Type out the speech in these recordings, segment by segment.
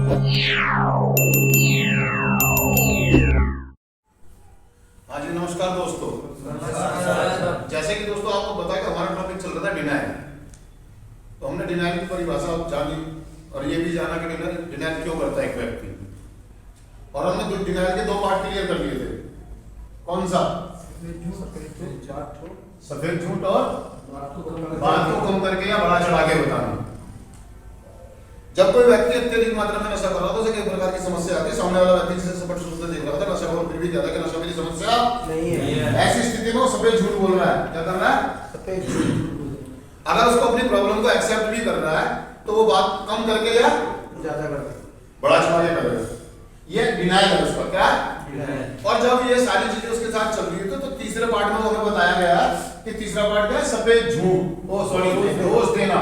हाँ जी, नमस्कार दोस्तों। जैसे कि दोस्तों आपको पता है कि हमारा टॉपिक चल रहा था डिनायल। तो हमने डिनायल की परिभाषा जानी और ये भी जाना कि डिनायल क्यों करता है एक व्यक्ति, और हमने डिनायल के दो पार्ट क्लियर कर लिए थे। कौन सा? सफेद झूठ और बात को कम करके या बढ़ा चढ़ा के बताना। जब कोई व्यक्ति अत्यधिक मात्रा में नशा कर रहा था, उसे कई प्रकार की समस्या आती है। सामने वाला व्यक्ति जिसे स्पष्ट रूप से देख रहा था नशा और फिर भी कहता है कि नशा मेरी समस्या नहीं है। ऐसी स्थिति में वो सफेद झूठ बोल रहा है। क्या कर रहा है? सफेद झूठ। अगर उसको अपनी प्रॉब्लम को एक्सेप्ट भी कर रहा है तो वो बात कम करके या ज्यादा करके बड़ा चढ़ा के कर रहा है। ये डिनायल है उसका। क्या? और जब ये सारी चीजें उसके साथ चल रही है तो तीसरे पार्ट में हमें बताया गया कि तीसरा पार्ट क्या है? सफेद झूठ। ओ सॉरी, दोष देना।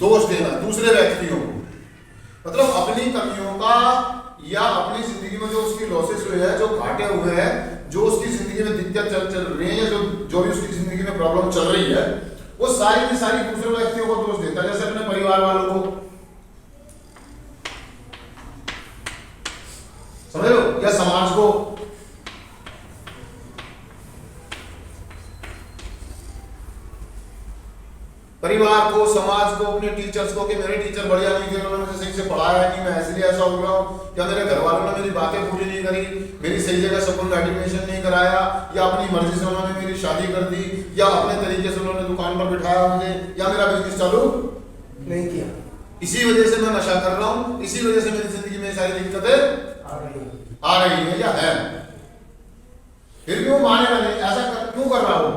दोष देना दूसरे व्यक्तियों को, मतलब अपनी कमियों का या अपनी जिंदगी में जो उसकी लॉसेस हुए हैं, जो घाटे हुए हैं, जो उसकी जिंदगी में दिक्कत चल रही है, या जो भी उसकी जिंदगी में प्रॉब्लम चल रही है, वो सारी की सारी दूसरे व्यक्तियों को दोष देता है। जैसे अपने परिवार वालों को, समझ लो, या समाज को। परिवार को, समाज को, अपने टीचर्स को कि मेरे टीचर बढ़िया नहीं थे, उन्होंने मुझे सही से पढ़ाया नहीं, मैं इसलिए ऐसा हो गया हूं, या मेरे घर वालों ने मेरी बातें पूरी नहीं करी, मेरी सही जगह सबको एडमिशन नहीं कराया, या अपनी मर्जी से उन्होंने मेरी शादी कर दी, या अपने तरीके से उन्होंने दुकान पर बिठाया मुझे, या मेरा बिजनेस चालू नहीं किया। इसी वजह से मैं नशा कर रहा हूं, इसी वजह से मेरी जिंदगी में सारी दिक्कतें आ रही है या है। फिर भी वो मानेगा नहीं। ऐसा क्यों कर रहा हूं?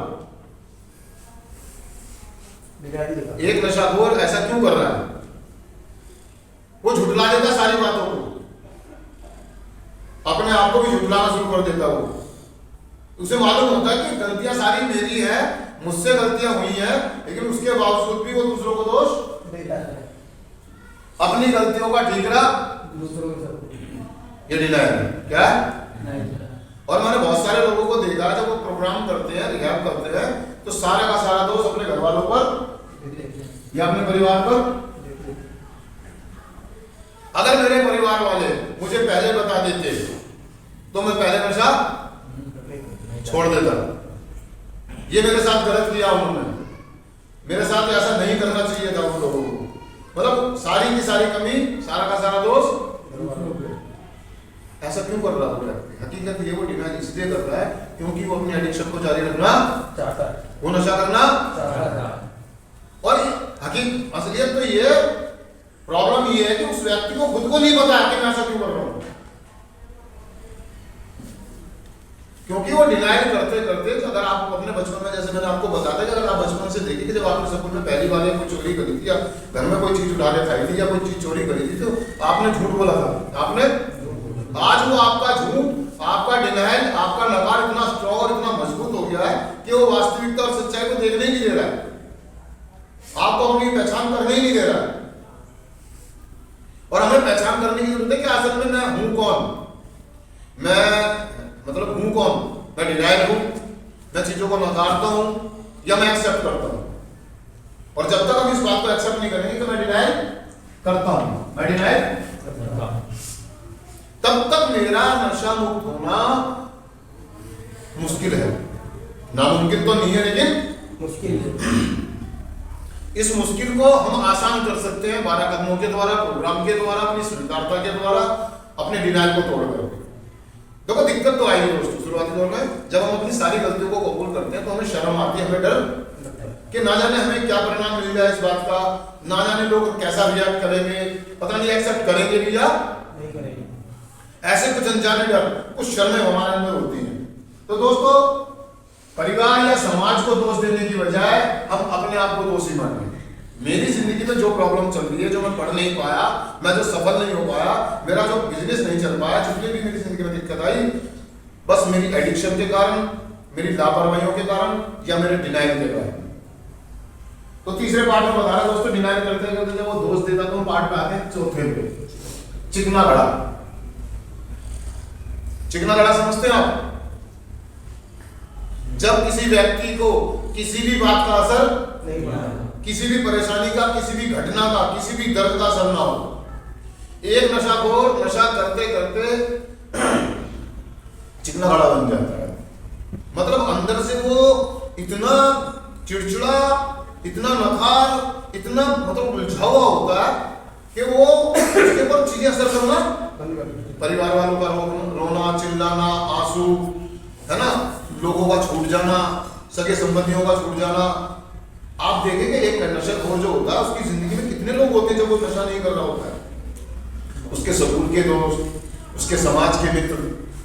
एक नशाखोर ऐसा क्यों कर रहा है? वो झुठला देता सारी बातों को, अपने आप को भी झुठलाना शुरू कर देता। वो उसे मालूम होता है कि गलतियां सारी मेरी है, मुझसे गलतियां हुई है, लेकिन उसके बावजूद भी वो दूसरों को दोष देता है। अपनी गलतियों का ठीकरा दूसरों को। ये डिनायल है। क्या? और मैंने बहुत सारे लोगों को देखा जब वो प्रोग्राम करते हैं, रिहैब करते हैं, तो सारे का सारा दोष अपने घर वालों पर या अपने परिवार पर। अगर मेरे परिवार वाले मुझे पहले बता देते तो मैं पहले नशा छोड़ देता। ये मेरे साथ गलत किया उन्होंने, मेरे साथ ऐसा नहीं करना चाहिए था उन लोगों को। मतलब सारी की सारी कमी, सारा का सारा दोष ऐसा क्यों कर रहा है? हकीकत ये वो डिनायल इसलिए कर रहा है क्योंकि वो अपनी एडिक्शन को जारी रखना चाहता है, वो नशा करना चाहता है। और हकीकत असलियत तो ये प्रॉब्लम ये है कि उस व्यक्ति को खुद को नहीं पता है कि मैं ऐसा क्यों कर रहा हूं। क्योंकि वो डिनायल करते करते, अगर आप अपने बचपन में, जैसे मैंने आपको बताया कि अगर आप बचपन से देखें कि जब आपने स्कूल में पहली बार कोई चोरी करी थी, या घर में कोई चीज उठा के खाई थी, या कोई चीज चोरी करी थी, तो आपने झूठ बोला था। आपने आज वो आपका झूठ, आपका डिनायल, आपका नकार इतना स्ट्रॉन्ग और इतना मजबूत हो गया है कि वो वास्तविकता और सच्चाई को देखने ही नहीं दे रहा है, आपको अपनी पहचान करने ही नहीं दे रहा है। और हमें पहचान करने की जरूरत है कि असल में मैं हूं कौन। मैं मतलब हूं कौन? मैं डिनायल हूं, मैं चीजों को नकारता हूं, या मैं एक्सेप्ट करता हूं। और जब तक हम इस बात को एक्सेप्ट नहीं करेंगे कि मैं डिनायल करता हूं, मैं डिनायल करता हूं, तब तक मेरा नशा मुक्त होना मुश्किल है। नामुमकिन तो नहीं है, लेकिन मुश्किल है। इस मुश्किल को हम आसान कर सकते हैं 12 कदमों के द्वारा, प्रोग्राम के द्वारा, अपनी स्वीकारता के द्वारा, अपने डिनायल को तोड़कर। देखो दिक्कत तो आएगी दोस्तों शुरुआती दौर में, जब हम अपनी सारी गलतियों को कबूल करते हैं तो हमें शर्म आती है, हमें डर कि ना जाने हमें क्या परिणाम मिल जाए इस बात का, ना जाने लोग कैसा रिएक्ट करेंगे, पता नहीं एक्सेप्ट करेंगे भी या नहीं करेंगे। ऐसे कुछ अनजाने डर, कुछ शर्में हमारे अंदर होती हैं। तो दोस्तों, परिवार या समाज को दोष देने की बजाय हम अपने आप को दोषी मानें। मेरी जिंदगी में जो प्रॉब्लम चल रही है, जो मैं पढ़ नहीं पाया, मैं जो सफल नहीं हो पाया, मेरा जो बिजनेस नहीं चल पाया, जितनी भी मेरी जिंदगी में दिक्कत आई, बस मेरी एडिक्शन के कारण, मेरी लापरवाहियों के कारण, या मेरे डिनायल के कारण। तो तीसरे पार्ट में बता रहा दोस्तों, डिनायल करते करते जब वो दोष देता तो हम पार्ट में आते हैं चौथे पे, चिकना घड़ा। चिकना घड़ा समझते हैं आप? जब किसी व्यक्ति को किसी भी बात का असर नहीं पड़ता, किसी भी परेशानी का, किसी भी घटना का, किसी भी दर्द का असर ना हो। एक नशाखोर नशा करते करते चिकना घड़ा बन जाता है। मतलब अंदर से वो इतना चिड़चिड़ा, इतना नखार, इतना मतलब उलझा हुआ होता है कि वो उसके ऊपर चीजें असर करना, परिवार वालों का रोना, चिल्लाना, आंसू, है ना, लोगों का छूट जाना, सगे संबंधियों का छूट जाना। आप देखेंगे एक नशाखोर जो होता है उसकी जिंदगी में कितने लोग होते हैं जब वो नशा नहीं कर रहा होता है। उसके स्कूल के दोस्त, उसके समाज के मित्र,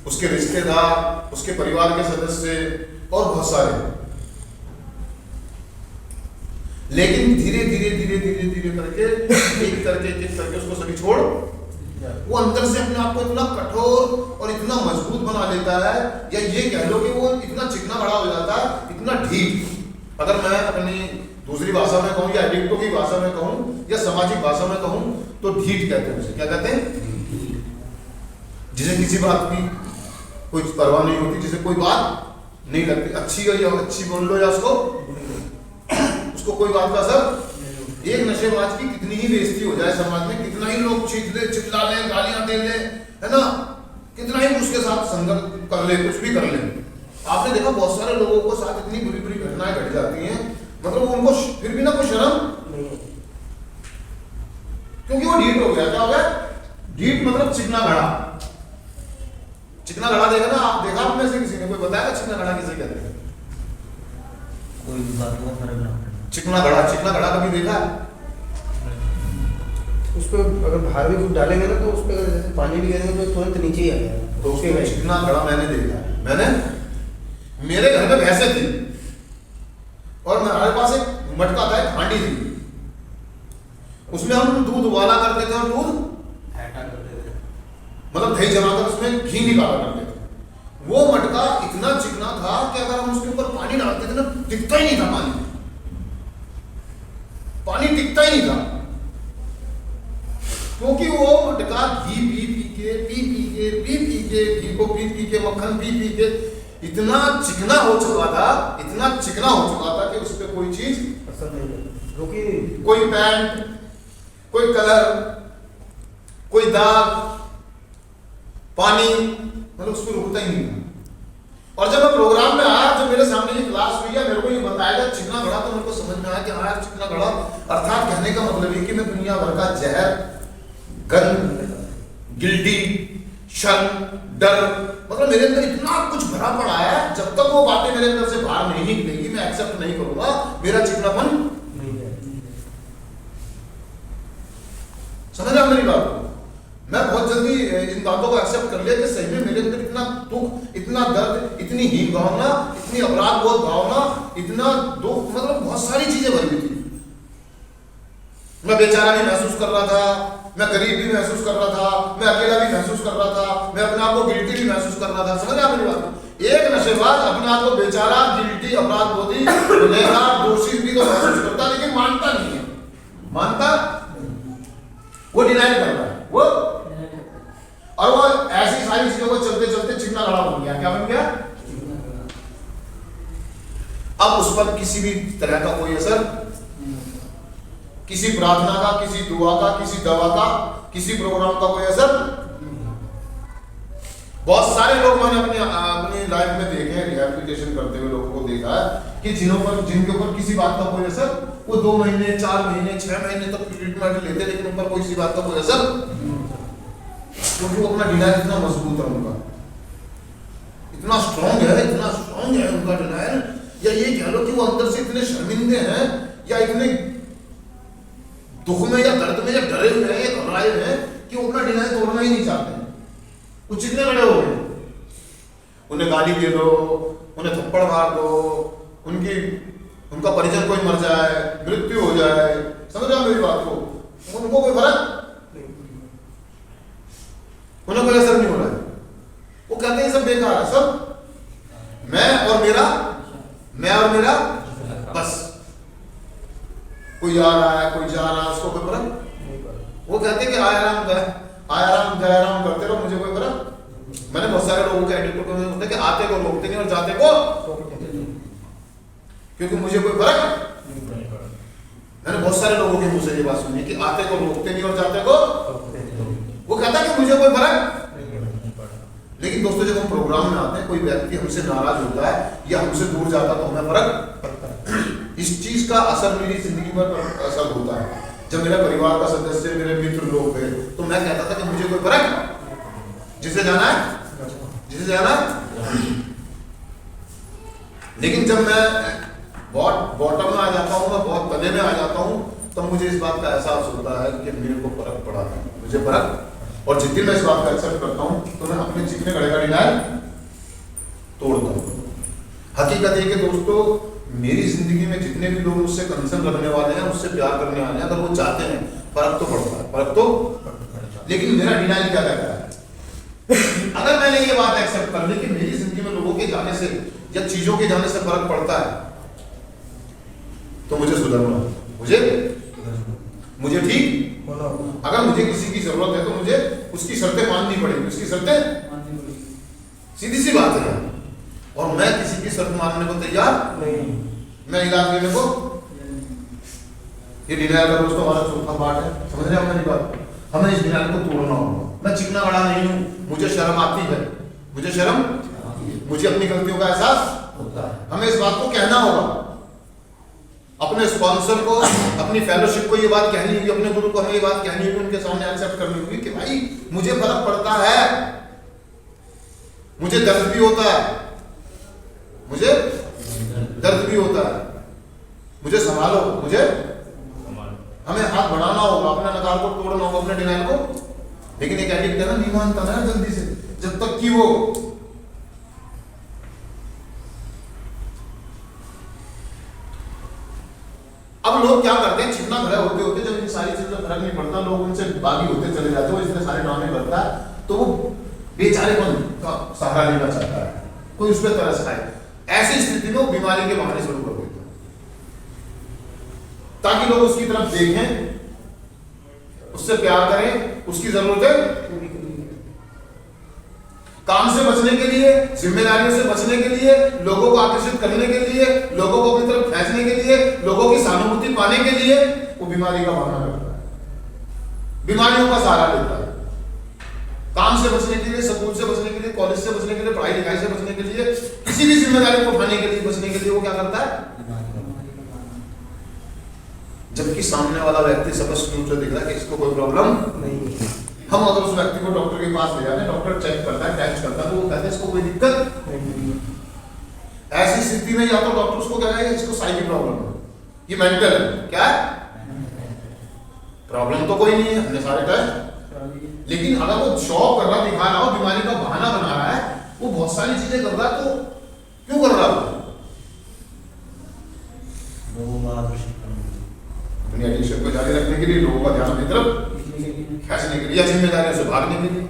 उसके रिश्तेदार, उसके परिवार के सदस्य और बहुत सारे। लेकिन धीरे धीरे धीरे धीरे धीरे करके एक करके उसको सभी छोड़, वो अंदर से अपने आप को इतना कठोर और इतना मजबूत बना लेता है, या ये कह लो कि वो इतना चिकना बड़ा हो जाता है, इतना ढीठ। अगर मैं अपनी दूसरी भाषा में कहूँ या एडिक्टो की भाषा में कहूँ या सामाजिक भाषा में कहूँ तो ढीठ कहते हैं उसे। क्या कहते हैं? जिसे किसी बात की कोई परवाह नहीं होती, जिसे कोई बात नहीं लगती, अच्छी बोल लो या उसको कोई बात का असर। एक नशेबाज की कितनी ही बेइज्जती हो जाए समाज में, कितना ही लोग चिल्ला ले, गालियां दे ले, है ना, कितना ही उसके साथ संघर्ष कर ले, कुछ भी कर ले। आपने देखा बहुत सारे लोगों को साथ इतनी बुरी बुरी घटनाएं घट जाती हैं, मतलब उनको फिर भी ना कोई शर्म नहीं, क्योंकि वो ढीठ हो गया। क्या हो गया? ढीठ मतलब चिकना घड़ा। चिकना घड़ा देखा ना, आप देखा आप में से किसी ने कोई बताया चिकना घड़ा किसे कहते हैं? कोई बात को फर्क ना पड़े। चिकना घड़ा कभी देखा? उस पर अगर बाहर भी कुछ डालेंगे ना तो उस पर जैसे पानी भी गिरेंगे तो तुरंत नीचे ही आ जाएगा। तो उसके चिकना घड़ा मैंने देखा। मेरे घर में भैंसें थी और हमारे पास एक मटका था, एक हांडी थी, उसमें हम दूध उबाला करते थे और दूध ऐसा करते थे, मतलब दही जमाकर उसमें घी निकाला करते थे। वो मटका इतना चिकना था कि अगर हम उसके ऊपर पानी डालते थे ना, टिकता ही नहीं था पानी टिकता ही नहीं था, क्योंकि वो मटका घी पी पी के घी को पी के मक्खन पी के इतना चिकना हो चुका था कि उस पर कोई चीज असर नहीं है, कोई पैंट, कोई कलर, कोई दाग, पानी, मतलब उस पर रुकता ही नहीं था। और जब मैं प्रोग्राम में आया, जब मेरे सामने ये क्लास हुई है, मेरे को ये बताया गया चिकना घड़ा, तो मेरे को समझ में आया कि हाँ यार, चिकना घड़ा अर्थात कहने का मतलब है कि मैं दुनिया भर का जहर, गंद, गिल्टी, शर्म, डर, मतलब मेरे अंदर इतना कुछ भरा पड़ा है, जब तक वो बातें मेरे अंदर से बाहर नहीं निकलेगी, मैं एक्सेप्ट नहीं करूंगा, मेरा चिकनापन नहीं है। समझ रहे मेरी बात? मैं बहुत जल्दी इन बातों को एक्सेप्ट कर लिया कि सही में मेरे अंदर इतना दुख, इतना दर्द, इतनी हीन भावना, इतनी अपराध बोध भावना, इतना दुख, मतलब बहुत सारी चीजें भरी हुई थी। मैं बेचारा भी महसूस कर रहा था, मैं गरीब भी महसूस कर रहा था, मैं अकेला भी महसूस कर रहा था, मैं अपने आप को गिल्टी भी महसूस कर रहा था। समझ मेरी बात? एक नशेबाज अपने आप को बेचारा, गिल्टी, अपराधबोधी, गुनहगार, दोषी भी तो महसूस करता, लेकिन मानता नहीं है। मानता, वो डिनाई कर रहा है, वो, और वो ऐसी सारी चीजों को चलते चलते चिकना घड़ा बन गया। क्या बन गया? अब उस पर किसी भी तरह का कोई असर, किसी प्रार्थना का, किसी दुआ का, किसी दवा का, किसी प्रोग्राम का कोई असर। बहुत सारे लोग मैंने अपनी लाइफ में देखे हैं, रिहैबिलिटेशन करते हुए लोगों को देखा है कि जिनके ऊपर किसी बात का कोई असर, वो 2 महीने, 4 महीने, 6 महीने तक ट्रीटमेंट लेते, लेकिन उन पर कोई किसी बात का कोई असर, क्योंकि वो अपना डिनाइल इतना मजबूत है, उनका इतना स्ट्रॉन्ग है उनका डिनाइल, या ये कह लो कि वो अंदर से इतने शर्मिंदे हैं, या इतने दुख में या दर्द में या डरे हुए हैं या घबराए हुए हैं कि वो अपना डिनाइल तोड़ना ही नहीं चाहते हैं। वो चिकने खड़े हो गए, उन्हें गाली दे दो, उन्हें थप्पड़ मार दो, उनका परिजन कोई मर जाए, मृत्यु हो जाए, समझ रहे हो मेरी बात को, उनको कोई फर्क, उन्हें कोई असर नहीं हो रहा है। वो कहते हैं सब बेकार है, सब मैं और मेरा बस। कोई आ रहा है, कोई जा रहा है, उसको कोई फर्क नहीं पड़ता। वो कहते हैं कि आयाराम गयाराम करते रहो, मुझे कोई फर्क। मैंने बहुत सारे लोगों के एडिक्ट को होता है कि आते को रोकते नहीं और जाते को, क्योंकि मुझे कोई फर्क नहीं पड़ता। मैंने बहुत सारे लोगों के मुंह से ये बात सुनी कि आते को रोकते नहीं और जाते को वो कहता कि मुझे कोई फर्क। लेकिन दोस्तों जब हम प्रोग्राम में आते हैं, कोई व्यक्ति हमसे नाराज होता है या हमसे दूर जाता है तो हमें फर्क पड़ता है। इस चीज का असर मेरी जिंदगी पर असर होता है। जब मेरा परिवार का सदस्य, मेरे मित्र लोग थे तो मैं कहता था कि मुझे कोई फर्क, जिसे जाना है जिसे जाना है। लेकिन जब मैं बहुत बॉटम में आ जाता हूँ, मैं बहुत तले में आ जाता हूँ, तब मुझे इस बात का एहसास होता है कि मेरे को फर्क पड़ा है, मुझे फर्क। और जितनी मैं इस बात का एक्सेप्ट करता हूँ तो मैं अपने जितने घड़े का डिनाइल तोड़ता हूँ। हकीकत है कि दोस्तों मेरी जिंदगी में जितने भी लोग मुझसे कंसर्न रखने वाले हैं, मुझसे प्यार करने वाले हैं, अगर वो चाहते हैं फर्क तो पड़ता है, फर्क तो। लेकिन मेरा डिनाइल क्या कहता है? अगर मैंने ये बात एक्सेप्ट कर ली कि मेरी जिंदगी में लोगों के जाने से या चीजों के जाने से फर्क पड़ता है, तो मुझे सुधरना, मुझे ठीक। अगर मुझे किसी की जरूरत है तो मुझे उसकी शर्तें माननी पड़ेगी, उसकी शर्तें, सीधी सी बात है। और मैं किसी की शर्त मानने को तैयार नहीं, मैं इलाज लेने को। ये डिनाइल का दोस्तों हमारा चौथा पार्ट है, समझ रहे हैं मेरी बात? हमें इस डिनाइल को तोड़ना होगा। मैं चिकना बड़ा नहीं हूँ, मुझे शर्म आती है, मुझे शर्म, मुझे अपनी गलतियों का एहसास होता है। हमें इस बात को कहना होगा, अपने स्पॉन्सर को, अपनी फेलोशिप को ये बात कहनी होगी, अपने गुरु को हमें ये बात कहनी होगी, उनके सामने एक्सेप्ट करनी होगी कि भाई मुझे फर्क पड़ता है, मुझे दर्द भी होता है, मुझे दर्द भी होता है, मुझे संभालो, मुझे। हमें हाथ बढ़ाना होगा, अपने नकार को तोड़ना होगा, अपने डिनाइल को। लेकिन एक एडिक्ट है ना, नहीं मानता ना जल्दी से, जब तक कि वो अब लोग क्या करते हैं, चिकना भरा होते होते जब इन सारी चीजों फर्क नहीं पड़ता, लोग उनसे बागी होते चले जाते हैं, इतने सारे ड्रामे करता है तो वो बेचारेपन का सहारा लेना चाहता है, कोई उस पर तरस खाए। ऐसी स्थिति में वो बीमारी के बहाने शुरू कर देता है ताकि लोग उसकी तरफ देखें, उससे प्यार करें, उसकी जरूरतें पूरी करें। काम से बचने के लिए, जिम्मेदारियों से बचने के लिए, लोगों को आकर्षित करने के लिए, लोगों को अपनी तरफ खींचने के लिए, लोगों की सहानुभूति पाने के लिए वो बीमारी का बहाना करता है, बीमारियों का सहारा लेता है। काम से बचने के लिए, स्कूल से बचने के लिए, कॉलेज से बचने के लिए, पढ़ाई लिखाई से बचने के लिए, किसी भी जिम्मेदारी को उठाने के लिए, बचने के लिए वो क्या करता है? जबकि सामने वाला व्यक्ति स्पष्ट रूप से दिख रहा है कि इसको कोई प्रॉब्लम नहीं। हम अगर उस व्यक्ति को डॉक्टर के पास ले जाते हैं, डॉक्टर चेक करता है, टेस्ट करता है, तो वो कहते हैं इसको कोई दिक्कत नहीं। ऐसी स्थिति में या तो डॉक्टर उसको क्या कहेगा, इसको साइकिक प्रॉब्लम है, ये मेंटल है। क्या है? प्रॉब्लम तो कोई नहीं है, हमने सारे टेस्ट। लेकिन अगर वो शॉक कर रहा, दिखा रहा हो, बीमारी का बहाना बना रहा है, वो बहुत सारी चीजें कर रहा है, तो क्यों कर रहा है? अपनी एडिक्शन को जारी रखने के लिए, लोगों का ध्यान अपनी तरफ खींचने के लिए, या जिम्मेदारियों से भागने के लिए।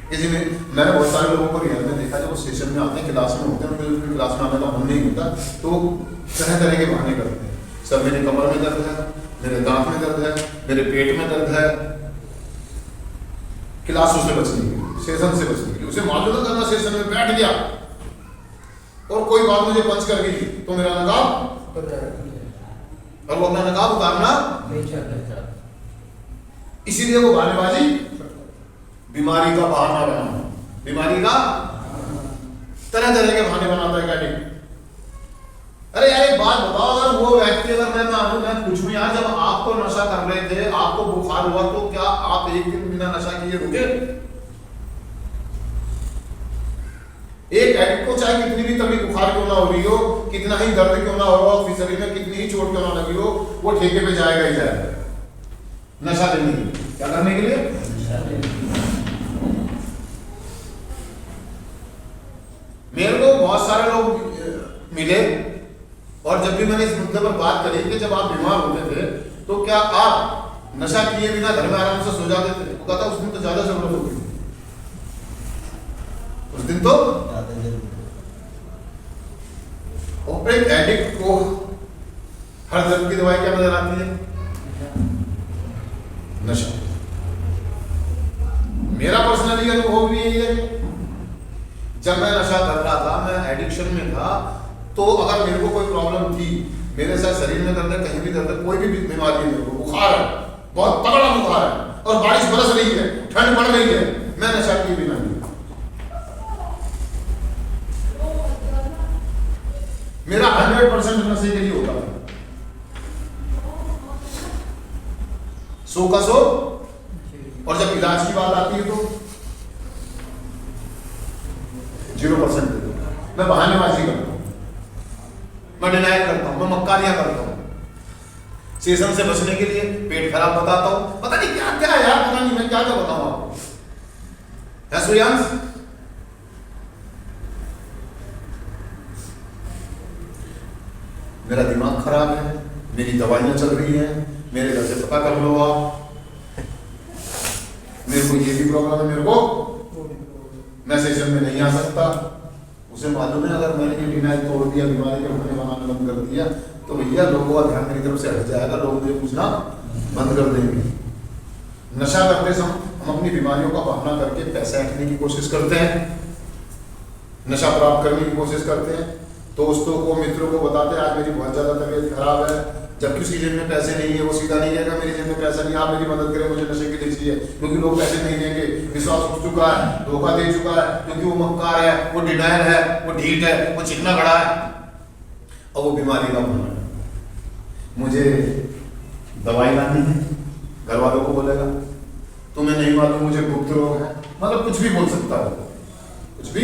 किसी में मैंने बहुत सारे लोगों को रियल में देखा, जब वो सेशन में आते हैं, क्लास में होते हैं, उनके क्लास में आने का मन नहीं होता, तो तरह तरह के बहाने करते हैं। सर मेरी कमर में दर्द है, मेरे दांत में दर्द है, मेरे पेट में दर्द है। क्लासों से बचने के लिए, सेशन से बचने के लिए, उसे मालूम करना सेशन में बैठ गया और कोई बात मुझे पंच कर गई तो मेरा नकाब, और वो अपना नकाब उतारना नहीं चाहता, इसीलिए वो बहानेबाजी, बीमारी का बहाना बनाना, बीमारी का तरह तरह के बहाने बनाता है एडिक्ट। अरे यार एक बात बताओ, अगर वो व्यक्ति, अगर मैं मानूं, मैं पूछूं यार, जब आप तो नशा कर रहे थे, आपको बुखार हुआ, तो क्या आप एक दिन बिना नशा किए रुके? एक एडिक्ट को चाहे कितनी भी तगड़ी बुखार क्यों ना हो रही हो, कितना ही दर्द क्यों ना हो रहा हो, शरीर में कितनी ही चोट क्यों ना लगी हो, वो ठेके पे जाएगा ही जाएगा नशा लेने के लिए। क्या करने के लिए? मेरे को बहुत सारे लोग मिले और जब भी मैंने इस मुद्दे पर बात करी कि जब आप बीमार होते थे तो क्या आप नशा किए बिना घर में आराम से सो जाते थे? वो कहता उस दिन तो ज्यादा जरूरत होती थी, उस दिन तो। और एक एडिक्ट को हर दर्द की दवाई क्या नजर आती है? नशा। मेरा पर्सनली अनुभव भी यही है, जब मैं नशा कर रहा था, मैं एडिक्शन में था, तो अगर मेरे को कोई प्रॉब्लम थी, मेरे साथ शरीर में दर्द है, कहीं भी दर्द है, कोई भी बीमारी है, मेरे को बुखार है, बहुत तगड़ा बुखार है, और बारिश बरस रही है, ठंड बढ़ रही है, मैं नशा किए बिना नहीं, मेरा 100% नशे के लिए होता है। 100 का 100, और जब इलाज की बात आती है तो 0% दे दो। मैं बहानेबाजी करता हूं, मैं डिनाइल करता हूं, मैं मक्कारियां करता हूं, सेशन से बचने के लिए पेट खराब बताता हूं, पता नहीं क्या क्या है यार, पता नहीं मैं क्या क्या बताऊं आपको। है सुयांश? मेरा दिमाग खराब है, मेरी दवाइयां चल रही हैं, मेरे घर से पता कर लो आप, मेरे को ये भी प्रॉब्लम है, मेरे को मैं सेशन में नहीं आ सकता। उसे मालूम है अगर मैंने ये डिनाइल तोड़ दिया, बीमारी के बहाने बनाना बंद कर दिया, तो भैया लोगों का ध्यान मेरी तरफ से हट जाएगा, लोग मुझे पूछना बंद कर देंगे। नशा करते समय हम अपनी बीमारियों का बहाना करके पैसा ऐंठने की कोशिश करते हैं, नशा प्राप्त करने की कोशिश करते हैं, दोस्तों को मित्रों को बताते हैं आज मेरी बहुत ज्यादा तबीयत खराब है, जबकि उसकी जेब में पैसे नहीं है, वो सीधा नहीं रहेगा मेरी जेब में पैसा नहीं, आप मेरी मदद करें, मुझे नशे के लिए चाहिए, क्योंकि लोग पैसे नहीं देंगे, विश्वास उठ चुका है, धोखा दे चुका है, क्योंकि वो मक्कार है, वो डिनायल है, वो ढीठ है, वो चिकना गड़ा है, और वो बीमारी का बहाना है। मुझे दवाई लानी है, घर वालों को बोलेगा तुम्हें नहीं मालूम मुझे गुप्त रोग है, मतलब कुछ भी बोल सकता है, कुछ भी।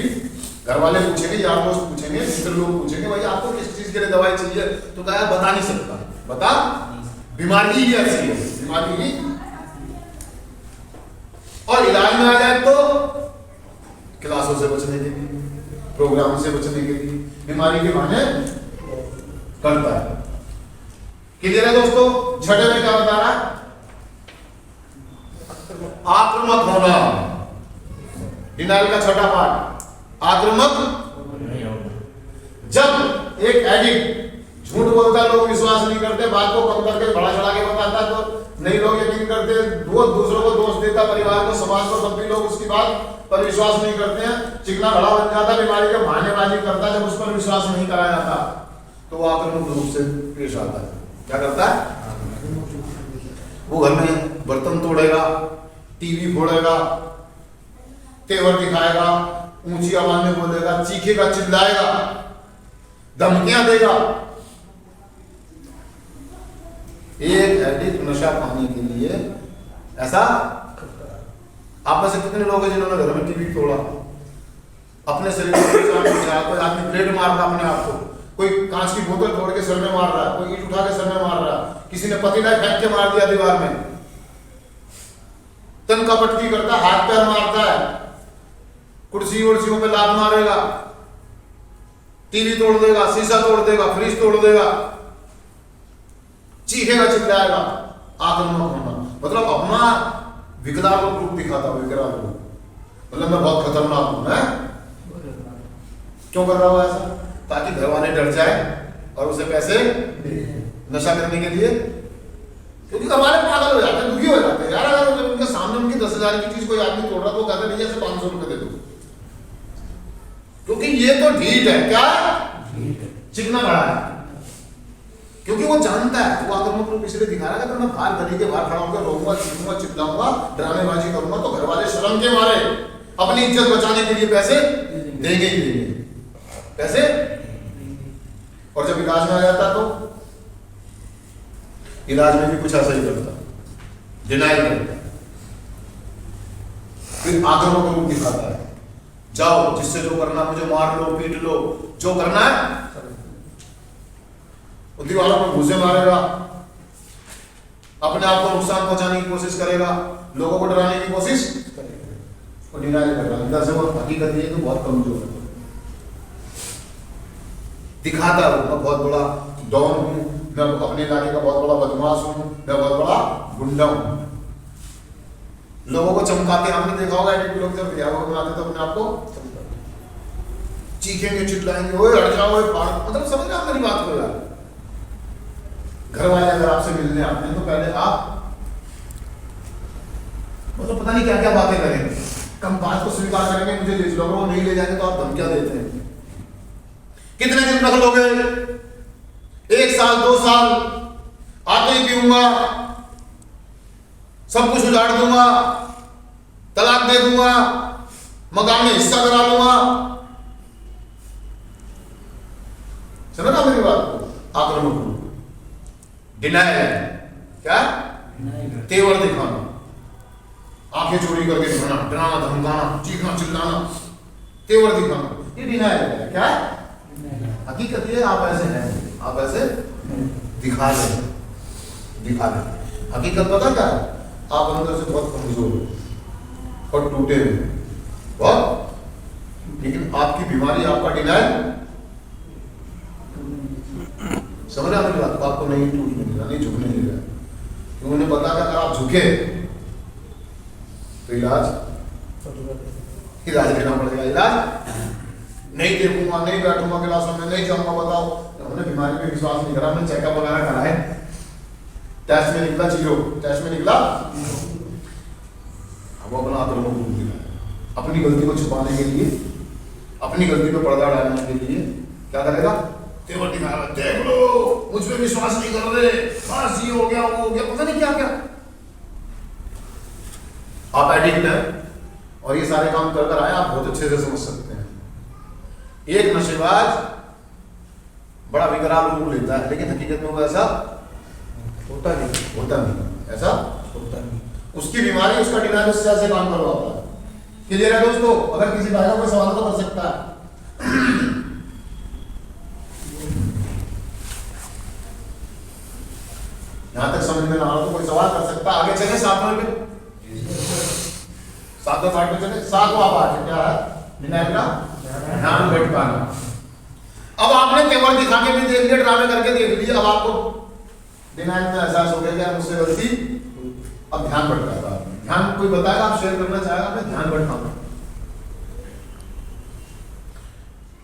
घर वाले पूछेंगे, यार दोस्त पूछेंगे, मित्र लोग पूछेंगे भाई आपको किस चीज के लिए दवाई चाहिए, तो कहा बता नहीं सकता, बता, बीमारी ही ऐसी है, बीमारी ही। और इलाज में आ जाए तो क्लासों से बचने के लिए, प्रोग्राम से बचने के लिए बीमारी के बहाने करता है। क्लियर है दोस्तों? छठे में क्या बता रहा है? आक्रामक होना, डिनाइल का छठा पार्ट, आक्रामक। जब एक एडिक्ट झूठ बोलता है, लोग विश्वास नहीं करते, बात को कम करके बड़ा चढ़ा के बताता है, तो नहीं लोग यकीन करते, वो दूसरों को दोष देता, परिवार को, समाज को, तब भी लोग उसकी बात पर विश्वास नहीं करते हैं, चिकना घड़ा बन जाता, बीमारी का बहानेबाजी करता है, जब उस पर विश्वास नहीं कराया जाता तो वो आक्रामक रूप से पेश आता है। क्या करता है? वो घर में बर्तन तोड़ेगा, टीवी फोड़ेगा, तेवर दिखाएगा, ऊंची आवाज में बोलेगा, चीखेगा, चिल्लाएगा, धमकियां देगा। एक एडिक्ट नशा पाने के लिए ऐसा, आप में से कितने लोग हैं जिन्होंने घर में टीवी तोड़ा, अपने शरीर को, कोई आदमी ब्लेड मार रहा अपने आप को, कोई कांच की बोतल तोड़ के सर में मार रहा है, कोई ईंट उठा के सर में मार रहा है, किसी ने पतीला फेंक के मार दिया दीवार में, तन का पटकी करता, हाथ पैर मारता है, कुर्सी उर्सियों पे लात मारेगा, टीवी तोड़ देगा, शीशा तोड़ देगा, फ्रिज तोड़ देगा, चीखेगा, चिल्लाएगा। आक्रामक होना मतलब अपना विकराल रूप दिखाता, विकराल रूप, मतलब मैं बहुत खतरनाक हूं। मैं क्यों कर रहा हूं ऐसा? ताकि घर वाले डर जाए और उसे पैसे नशा करने के लिए, क्योंकि हमारे पागल हो जाते हैं, दुखी हो जाते हैं यार। अगर उनके सामने उनकी 10,000 की चीज कोई आदमी तोड़ रहा तो वो कहते नहीं जैसे 500 रुपए दे दो, क्योंकि ये तो ढीठ है, क्या चिकना घड़ा है, क्योंकि वो जानता है, वो आक्रामक रूप इसलिए दिखा रहा है कि मैं बाहर गली के बाहर खड़ा होकर रोऊंगा, चीखूंगा, चिल्लाऊंगा, ड्रामेबाजी करूंगा, तो घर वाले शर्म के मारे अपनी इज्जत बचाने के लिए पैसे देंगे ही देंगे, पैसे। और जब इलाज में आ जाता तो इलाज में भी कुछ ऐसा ही करता, डिनाइल करता, फिर आक्रामक रूप दिखाता है, जाओ जिससे जो करना, मुझे मार लो, पीट लो, जो करना है, दीवारों पर घूसे मारेगा, अपने आप को नुकसान पहुंचाने की कोशिश करेगा, लोगों को डराने की कोशिश करेगा, और डिनाइल कर रहा है। अंदर से वो हकीकत ये तो बहुत कमजोर है, दिखाता है मैं बहुत बड़ा डॉन हूं, मैं अपने इलाके का बहुत बड़ा बदमाश हूं, मैं बहुत बड़ा गुंडा हूं, लोगों को चमकाते। आपने देखा होगा एडिक्ट लोग जब रियाव बनाते तो अपने आप को चीखेंगे, चिल्लाएंगे, ओए हट जाओ, ओए मतलब समझ रहे आप मेरी बात को यार। घर वाले अगर आपसे मिलने आते हैं तो पहले आप मतलब पता नहीं क्या क्या बातें करेंगे, कम बात को स्वीकार करेंगे, मुझे ले चलो, वो नहीं ले जाएंगे तो आप धमकियां देते हैं, कितने दिन रख लोगे? 1 साल 2 साल, आते ही पीऊंगा, सब कुछ उजाड़ दूंगा, तलाक दे दूंगा, मकान में हिस्सा करा दूंगा। समझ रहा मेरी बात को? आक्रामक, डिनायल, क्या तेवर दिखाना, आंखें चोरी करके दिखाना, डराना धमकाना, चीखना चिल्लाना, तेवर दिखाना, ये डिनायल है। क्या हकीकत ये आप ऐसे हैं, आप ऐसे दिखा रहे। हकीकत पता क्या है? आप अंदर से बहुत कमजोर हो और टूटे हुए बहुत, लेकिन आपकी बीमारी आपका डिनायल। समझ रहे मेरी बात? आपको नहीं टूटने देगा, नहीं झुकने देगा, क्योंकि उन्हें पता है अगर आप झुके तो इलाज लेना पड़ेगा। इलाज नहीं देखूंगा, नहीं बैठूंगा क्लासों में, नहीं जाऊंगा। बताओ, हमने बीमारी पे विश्वास नहीं करा, हमने चेकअप वगैरह कराए, टेस्ट में निकला 0, टेस्ट में निकला। अब अपना आक्रामक अपनी गलती को छुपाने के लिए, अपनी गलती पे पर्दा डालने के लिए क्या करेगा? तेवर दिखाएगा, देख लो मुझ पे विश्वास नहीं कर रहे, बस ये हो गया, वो हो गया, पता नहीं क्या क्या। आप एडिक्ट हैं और ये सारे काम कर आए, आप बहुत अच्छे से समझ सकते हैं। एक नशेबाज बड़ा विकराल रूप लेता है, लेकिन हकीकत में वो ऐसा होता नहीं, ऐसा होता नहीं। उसकी बीमारी, उसका डिनायल उससे ऐसे काम करवाता है। क्लियर है दोस्तों? अगर किसी भाई का कोई सवाल तो कर सकता है। यहां तक समझ में ना आ तो कोई सवाल कर सकता है। आगे चले 7वें पे, 7वें पार्ट में चले। 7वां पार्ट क्या है? डिनायल का ध्यान भटकाना। अब आपने तेवर दिखा के भी देख लिया, ड्रामे करके देख लिया, अब आपको डिनायल में एहसास हो गया कि मुझसे गलती, अब ध्यान भटकाता है। ध्यान कोई बताएगा, आप शेयर करना चाहेगा? मैं ध्यान भटकाऊंगा।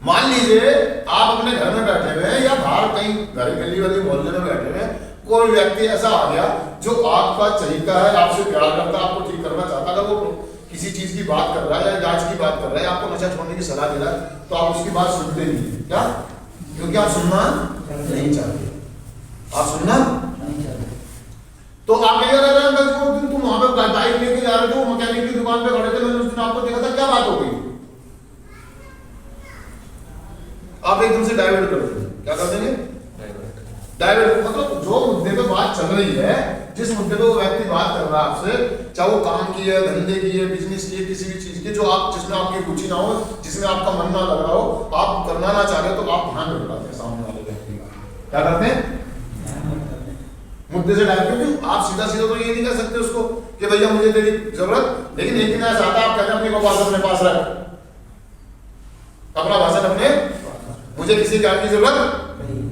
मान लीजिए आप अपने घर में बैठे हुए हैं या बाहर कहीं घर गली वाली मोहल्ले में बैठे हुए हैं, कोई व्यक्ति ऐसा आ गया जो आपका चहीता है, आपसे प्यार करता है, आपको ठीक करना चाहता है। अगर वो किसी चीज की बात कर रहा है या इलाज की बात कर रहा है, आपको नशा छोड़ने की सलाह दे रहा है, तो आप उसकी बात सुनते नहीं। क्या? क्योंकि आप सुनना नहीं चाहते, आप सुनना नहीं चाहते। तो आप कह रहे हैं तुम वहां पे बाइक लेके जा रहे थे, मैकेनिक की दुकान पे खड़े थे, मैंने उस दिन आपको देखा था, क्या बात हो गई? आप एकदम से डाइवर्ट कर देंगे। क्या कर देंगे? डाइवर्ट। मतलब जो मुद्दे पे बात चल रही है, जिस मुद्दे पे वो व्यक्ति बात कर रहा है आपसे, चाहे वो काम की है, धंधे की है, बिजनेस की है, किसी भी चीज की, जो आप जिसमें आपकी रुचि ना हो, जिसमें आपका मन ना लग रहा हो, आप करना ना चाह रहे, तो आप ध्यान भटकाते हैं सामने वाले व्यक्ति का। क्या करते हैं? मुद्दे से डाइवर्ट। क्योंकि आप सीधा सीधा तो ये नहीं कह सकते उसको कि भैया मुझे तेरी जरूरत, लेकिन एक दिन ऐसा आता है, आप कहते हैं अपनी भाषण अपने पास रख, अपना भाषण अपने, मुझे किसी काम की जरूरत नहीं।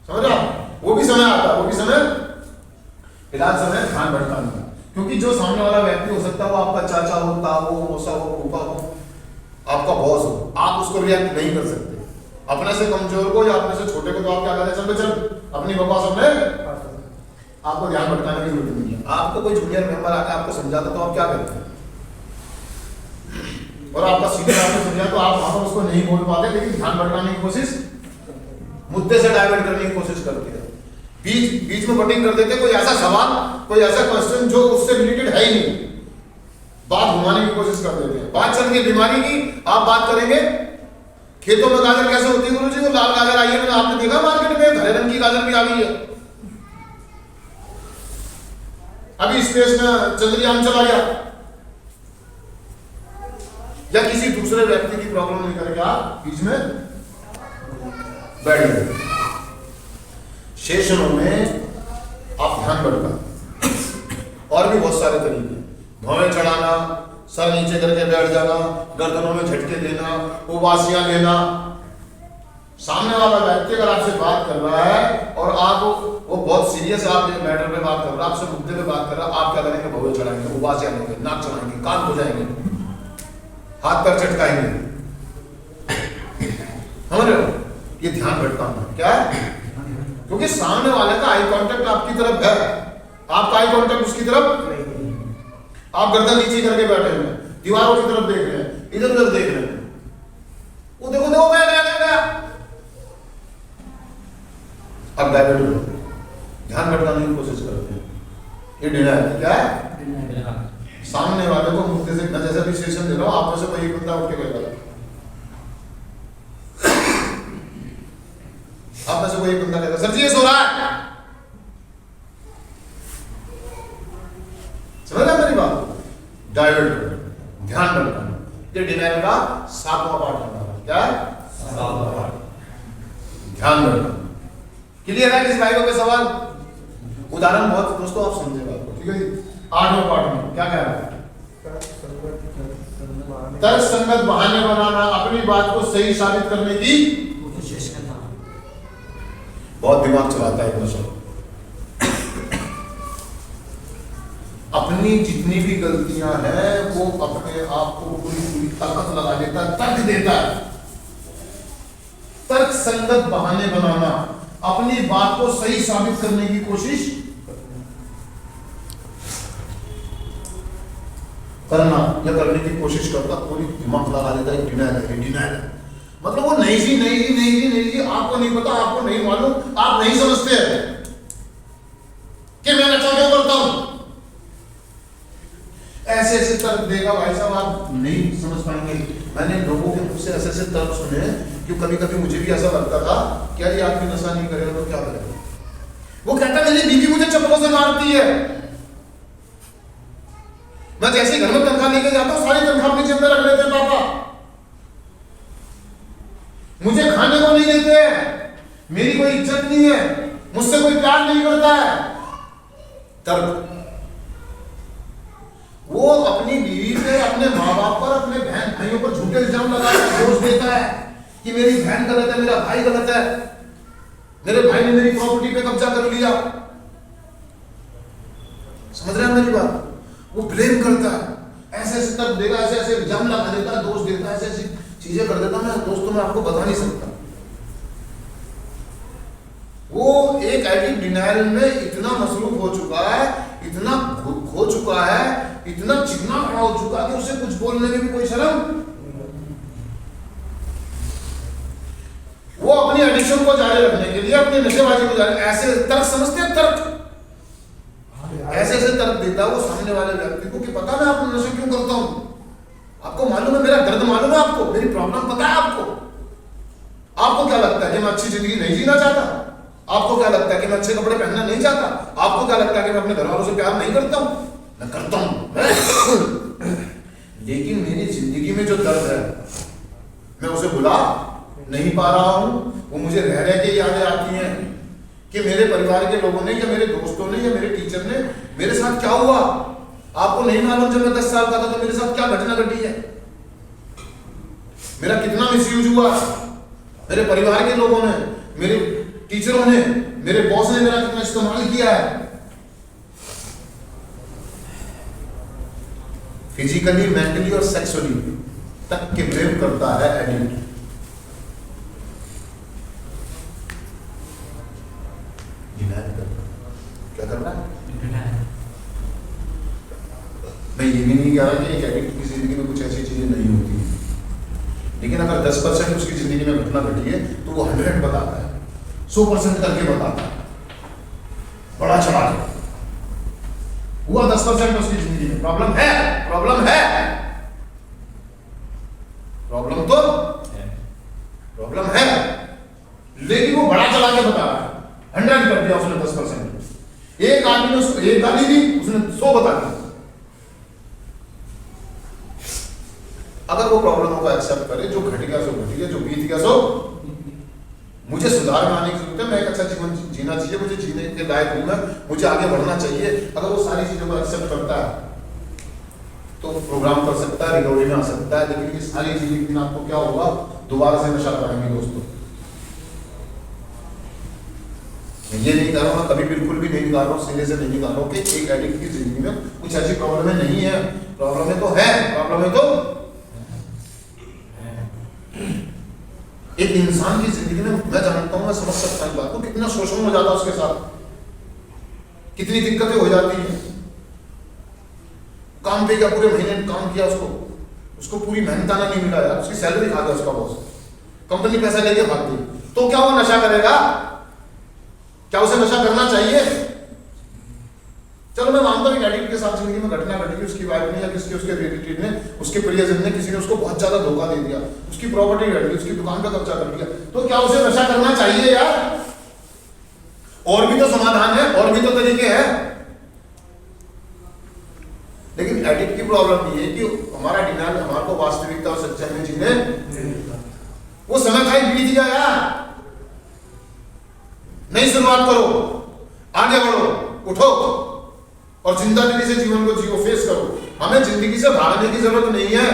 समझ रहा? वो भी समय आता है, वो भी समय, इलाज समय ध्यान भटकाने का। क्योंकि जो सामने वाला व्यक्ति हो सकता है वो आपका चाचा हो, ताऊ हो, मौसा हो, फूफा हो, आपका बॉस हो, आप उसको रिएक्ट नहीं कर सकते। अपने से कमजोर को या अपने से छोटे को तो आप क्या कहते हैं? चल अपनी बकवास अपने, आपको ध्यान भटकाने की जरूरत नहीं है। आपको कोई जूनियर मेंबर आकर आपको समझाता तो आप क्या करते हैं? और आपका सीनियर आपको समझा तो आप वहां पर उसको नहीं बोल पाते, लेकिन ध्यान भटकाने की कोशिश, मुद्दे से डाइवर्ट करने की कोशिश करते हैं, बीच में कटिंग कर देते हैं। कोई ऐसा सवाल, कोई ऐसा क्वेश्चन जो उससे रिलेटेड है ही नहीं, बात घुमाने की कोशिश कर देते हैं। बात चल रही है बीमारी की, आप बात करेंगे खेतों में गाजर कैसे होती है गुरुजी? वो लाल गाजर आई है, आपने देखा मार्केट में हरे रंग की गाजर भी आ गई है। अभी स्पेस में चंद्रयान चला गया, या किसी दूसरे व्यक्ति की प्रॉब्लम लेकर के आप बीच में बैठ गए। सेशनों में आप ध्यान भटका। और भी बहुत सारे तरीके, भवें चढ़ाना, सर नीचे करके बैठ जाना, गर्दनों में झटके देना, उबासियां लेना। सामने वाला व्यक्ति अगर आपसे बात कर रहा है और आप वो बहुत सीरियस आप मैटर पे बात कर रहा है, आपसे मुद्दे पे बात कर रहा है, आप क्या करेंगे? भवे चढ़ाएंगे, उबासियां लेंगे, नाक चढ़ाएंगे, कान हो जाएंगे, हाथ पैर चटकाएंगे। समझ रहे हो? ये ध्यान भटकाना क्या है? क्योंकि सामने वाले का आई कांटेक्ट आपकी तरफ है, आपका आई कांटेक्ट उसकी तरफ नहीं। आप गर्दन नीचे करके बैठे हुए हैं, दीवारों की तरफ देख रहे हैं, इधर उधर देख रहे हैं। वो देखो देखो गया गया गया गया, अब डाइवर्ट हो, ध्यान भटकाने की कोशिश करते हैं, ये डिनायर क्या है? सामने वाले को मुद्दे से, मैं जैसे भी सेशन दे रहा हूँ, आप में से कोई एक बंदा उठ के कहेगा, आप में से कोई एक बंदा कहेगा सर जी ये सो रहा है, समझ रहे मेरी बात? डाइवर्ट, ध्यान भटकाना, ये डिनायर का 7वां पार्ट है। क्या है? 7वां पार्ट, ध्यान भटकाना। क्लियर है किसी भाई को कोई सवाल? उदाहरण बहुत दोस्तों आप समझे बात को, ठीक है जी। 8वां पार्ट में क्या कह रहा है? तर्क संगत बहाने बनाना, अपनी बात को सही साबित करने की कोशिश करना। बहुत दिमाग चलाता है इतना। अपनी जितनी भी गलतियां हैं वो अपने आप को पूरी ताकत लगा देता है, तर्क देता है। तर्क संगत बहाने बनाना, अपनी बात को सही साबित करने की कोशिश करना या करने की कोशिश करता, पूरी दिमाग लगा देता है। डिनायर है मतलब वो नहीं जी, आपको नहीं पता, आपको नहीं मालूम, आप नहीं समझते हैं कि मैं नशा क्यों करता हूं। ऐसे ऐसे तर्क देगा भाई साहब, आप नहीं समझ पाएंगे। मैंने लोगों के मुझसे ऐसे ऐसे तर्क सुने कि कभी कभी मुझे भी ऐसा लगता था क्या ये आदमी नशा नहीं करेगा तो क्या करेगा। वो कहता मेरी बीवी मुझे चप्पलों से मारती है, मैं जैसे घर में तनख्वाह लेके जाता हूँ सारी तनख्वाह अपनी जेब में रख लेते हैं पापा, मुझे खाने को नहीं देते हैं, मेरी कोई इज्जत नहीं है, मुझसे कोई प्यार नहीं करता है। तर्क, वो अपनी बीवी पे, अपने माँ बाप पर, अपने बहन भाइयों पर झूठे इल्जाम लगा के दोष देता है कि मेरी बहन गलत है, मेरा भाई गलत है, मेरे भाई ने मेरी प्रॉपर्टी पे कब्जा कर लिया। समझ रहे हैं मेरी बात? वो ब्लेम करता है, ऐसे ऐसे तर्क देगा, ऐसे ऐसे इल्जाम लगा देता है, दोष देता है, ऐसे ऐसी चीजें कर देता। मैं दोस्तों में आपको बता नहीं सकता। वो एक एडिक्ट डिनायल में इतना मसरूफ हो चुका है, इतना खो चुका है, इतना चिकना खड़ा हो चुका है कि उसे कुछ बोलने में भी कोई शर्म। वो अपनी एडिक्शन को जारी रखने के लिए, अपनी नशेबाजी को जारी, ऐसे तर्क समझते हैं, तर्क ऐसे ऐसे तर्क देता है वो सामने वाले व्यक्ति को कि पता मैं आपको नशा क्यों करता हूं, आपको मालूम है, मेरा दर्द मालूम है आपको, मेरी प्रॉब्लम पता है आपको। आपको क्या लगता है कि मैं अच्छी जिंदगी नहीं जीना चाहता? आपको क्या लगता है कि मैं अच्छे कपड़े पहनना नहीं चाहता? आपको क्या लगता है कि मैं अपने घर वालों से प्यार नहीं करता हूं? मैं करता हूं लेकिन मेरी जिंदगी में जो दर्द है मैं उसे भुला नहीं पा रहा हूं। वो मुझे रह रह के यादें आती हैं कि मेरे परिवार के लोगों ने या मेरे दोस्तों ने या मेरे टीचर ने मेरे साथ क्या हुआ। आपको नहीं मालूम जब मैं 10 साल का था तो मेरे साथ क्या घटना घटी है, मेरा कितना मिसयूज हुआ, मेरे परिवार के लोगों ने, मेरे टीचरों ने, मेरे बॉस ने मेरा कितना इस्तेमाल किया है। फिजिकली, मेंटली और सेक्सुअली तक के ब्लेम करता है एडिक्ट। क्या कर रहा है? मैं ये भी नहीं कह रहा कि एक एडिक्ट की जिंदगी में कुछ ऐसी चीजें नहीं होती, लेकिन अगर 10% उसकी जिंदगी में घटना घटी है तो वो 100 बताता है, 100% करके बताता है, बड़ा चढ़ा के हुआ 10% उसकी जिंदगी में। प्रॉब्लम है, प्रॉब्लम है, प्रॉब्लम तो प्रॉब्लम है, लेकिन वो बड़ा चला के बता रहा है। 100 कर दिया उसने 10%, एक आदमी ने उसको एक गाली दी, उसने 100 बता दी। अगर वो प्रॉब्लम को एक्सेप्ट करे, जो घट गया सो घट गया, जो बीत गया सो, मुझे सुधार में आने की जरूरत है, मैं एक अच्छा जीवन जीना चाहिए, मुझे जीने के लायक हूं मैं, मुझे आगे बढ़ना चाहिए। अगर वो सारी चीजों को एक्सेप्ट करता है तो प्रोग्राम कर सकता है, रिकवरी में आ सकता है। लेकिन ये सारी चीजें लेकिन आपको क्या होगा, दोबारा से नशा कराएंगे दोस्तों। ये नहीं कर रहा हूं, कभी बिल्कुल भी नहीं कर रहा हूं, सीधे से नहीं कर रहा हूं कि एक एडिक्ट की जिंदगी में कुछ ऐसी प्रॉब्लम नहीं है। प्रॉब्लम तो है, प्रॉब्लम तो एक इंसान की जिंदगी में, मैं जानता हूं, मैं समझ सकता हूं बात को, कितना शोषण हो जाता है उसके साथ, कितनी दिक्कतें हो जाती हैं। काम पे क्या, पूरे महीने काम किया, उसको पूरी मेहनताना नहीं मिला यार, उसकी सैलरी खा गया उसका बॉस, कंपनी पैसा लेके भाग गई, तो क्या वो नशा करेगा? क्या उसे नशा करना चाहिए? चलो मैं मानता हूँ कि एडिक्ट के साथ जिंदगी में घटना घटी, उसकी वाइफ ने या किसी उसके रिलेटिव ने, उसके प्रियजन ने, किसी ने उसको बहुत ज्यादा धोखा दे दिया, उसकी प्रॉपर्टी हट गई, उसकी दुकान का कब्जा कर लिया, तो क्या उसे नशा करना चाहिए यार? और भी तो समाधान है, और भी तो तरीके हैं। लेकिन एडिक्ट की प्रॉब्लम ये है कि हमारा डिनाइल हमारे को वास्तविकता और सच्चाई में जीने वो समय कहीं बीत गया यार। नई शुरुआत करो, आगे बढ़ो, उठो और जिंदा दिली से जीवन को जियो, फेस करो। हमें जिंदगी से भागने की जरूरत नहीं है।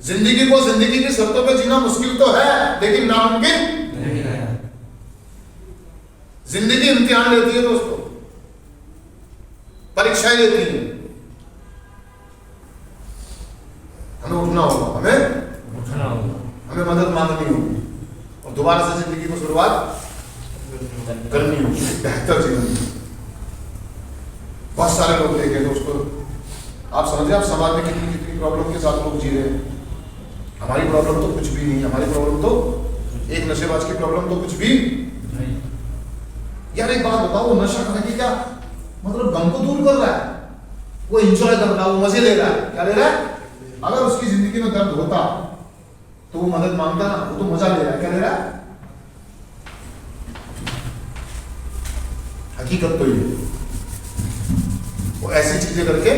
जिंदगी को जिंदगी की शर्तों पे जीना मुश्किल तो है, लेकिन नामुमकिन नहीं है। जिंदगी इम्तिहान लेती है दोस्तों, परीक्षाएं लेती है। हमें उठना होगा, हमें मदद मांगनी होगी और दोबारा से जिंदगी को शुरुआत करनी होगी, बेहतर जीवन की। बहुत सारे लोग देखे दोस्तों, आप समझे, आप समाज में कितनी कितनी प्रॉब्लम के साथ लोग जी रहे हैं। हमारी प्रॉब्लम तो कुछ भी नहीं, हमारी प्रॉब्लम तो एक नशेबाज की प्रॉब्लम तो कुछ भी नहीं। यार एक बात बताओ, वो नशा करके क्या मतलब गम को दूर कर रहा है, वो एंजॉय कर रहा है, वो मजे ले रहा है। क्या ले रहा है? अगर उसकी जिंदगी में दर्द होता तो वो मदद मांगता ना, वो तो मजा ले रहा है। क्या ले रहा है? हकीकत तो ये, वो ऐसी चीजें करके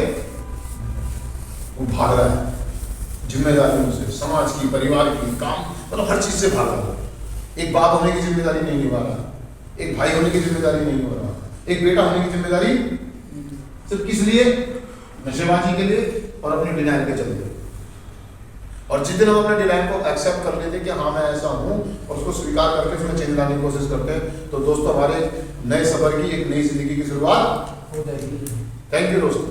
वो भाग रहा है जिम्मेदारियों से, समाज की, परिवार की, काम, मतलब हर चीज से भाग रहा है। एक बाप होने की जिम्मेदारी नहीं निभा रहा, एक भाई होने की जिम्मेदारी नहीं हो रहा, एक बेटा होने की जिम्मेदारी सिर्फ किस लिए? नशेबाजी के लिए और अपने डिनाइल के चलते। और जिस दिन हम अपने डिनाइल को एक्सेप्ट कर लेते कि हाँ मैं ऐसा हूँ और उसको स्वीकार करके उसमें चेंज लाने की कोशिश करते हैं, तो दोस्तों हमारे नए सफर की एक नई जिंदगी की शुरुआत हो जाएगी। थैंक यू दोस्तों।